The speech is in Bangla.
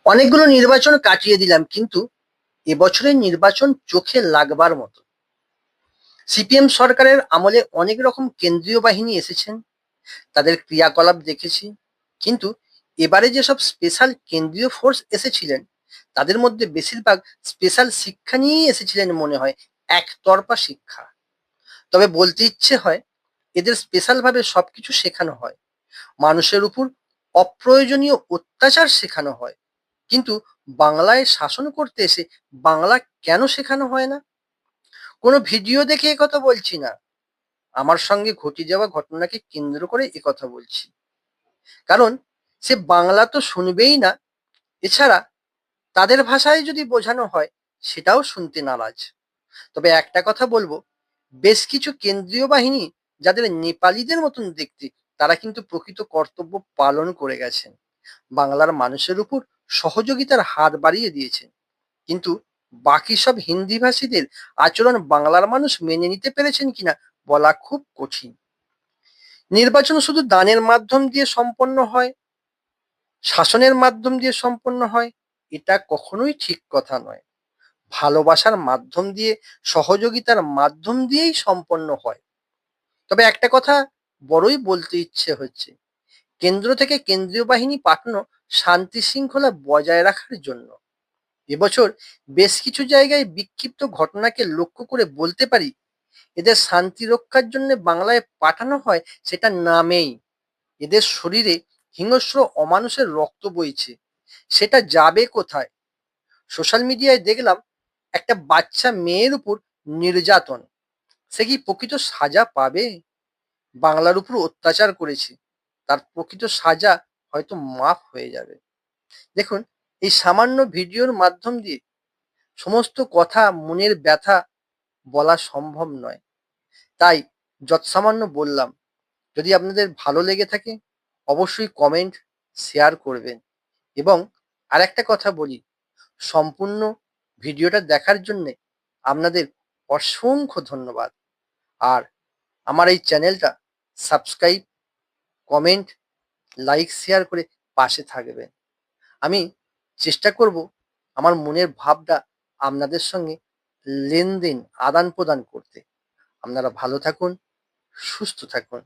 অনেকগুলো নির্বাচন কাটিয়ে দিলাম, কিন্তু এবছরের নির্বাচন চোখে লাগবার মতো। সিপিএম সরকারের আমলে অনেক রকম কেন্দ্রীয় বাহিনী এসেছেন, তাদের ক্রিয়াকলাপ দেখেছি। কিন্তু এবারে যেসব স্পেশাল কেন্দ্রীয় ফোর্স এসেছিলেন, তাদের মধ্যে বেশিরভাগ স্পেশাল শিক্ষা নিয়েই এসেছিলেন মনে হয়, একতরফা শিক্ষা। তবে বলতে ইচ্ছে হয়, এদের স্পেশাল ভাবে সবকিছু শেখানো হয়, মানুষের উপর অপ্রয়োজনীয় অত্যাচার শেখানো হয়, কিন্তু বাংলায় শাসন করতে এসে বাংলা কেন শেখানো হয় না? কোনো ভিডিও দেখে একথা বলছি না, আমার সঙ্গে ঘটে যাওয়া ঘটনাকে কেন্দ্র করে একথা বলছি। কারণ সে বাংলা তো শুনবেই না, এছাড়া তাদের ভাষায় যদি বোঝানো হয় সেটাও শুনতে নারাজ। তবে একটা কথা বলবো, বেশ কিছু কেন্দ্রীয় বাহিনী যাদের নেপালিদের মতন দেখতে, তারা কিন্তু প্রকৃত কর্তব্য পালন করে গেছেন, বাংলার মানুষের উপর সহযোগিতার হাত বাড়িয়ে দিয়েছেন। কিন্তু বাকি সব হিন্দি ভাষীদের আচরণ বাংলার মানুষ মেনে নিতে পেরেছেন কিনা বলা খুব কঠিন। নির্বাচন শুধু দানের মাধ্যম দিয়ে সম্পন্ন হয়, শাসনের মাধ্যম দিয়ে সম্পন্ন হয়, এটা কখনোই ঠিক কথা নয়। ভালোবাসার মাধ্যম দিয়ে, সহযোগিতার মাধ্যম দিয়েই সম্পন্ন হয়। তবে একটা কথা বড়ই বলতে ইচ্ছে হচ্ছে, কেন্দ্র থেকে কেন্দ্রীয় বাহিনী পাঠানো শান্তি শৃঙ্খলা বজায় রাখার জন্য। এবছর বেশ কিছু জায়গায় বিক্ষিপ্ত ঘটনাকে লক্ষ্য করে বলতে পারি, এদের শান্তি রক্ষার জন্য বাংলায় পাঠানো হয় সেটা নামেই। এদের শরীরে হিংস্র অমানুষের রক্ত বইছে, সেটা যাবে কোথায়? সোশ্যাল মিডিয়ায় দেখলাম একটা বাচ্চা মেয়ের উপর নির্যাতন, সে কি প্রকৃত সাজা পাবে? বাংলার উপর অত্যাচার করেছে, তার প্রকৃত সাজা হয়তো মাফ হয়ে যাবে। দেখুন, এই সামান্য ভিডিওর মাধ্যম দিয়ে সমস্ত কথা, মনের ব্যথা বলা সম্ভব নয়, তাই যৎসামান্য বললাম। যদি আপনাদের ভালো লেগে থাকে, অবশ্যই কমেন্ট, শেয়ার করবেন। এবং আরেকটা কথা বলি, সম্পূর্ণ ভিডিওটা দেখার জন্য আপনাদের অসংখ্য ধন্যবাদ। আর আমার এই চ্যানেলটা সাবস্ক্রাইব, কমেন্ট, লাইক, শেয়ার করে পাশে থাকবেন। আমি চেষ্টা করব আমার মনের ভাবটা আপনাদের সঙ্গে লেনদেন, আদান প্রদান করতে। আপনারা ভালো থাকুন, সুস্থ থাকুন।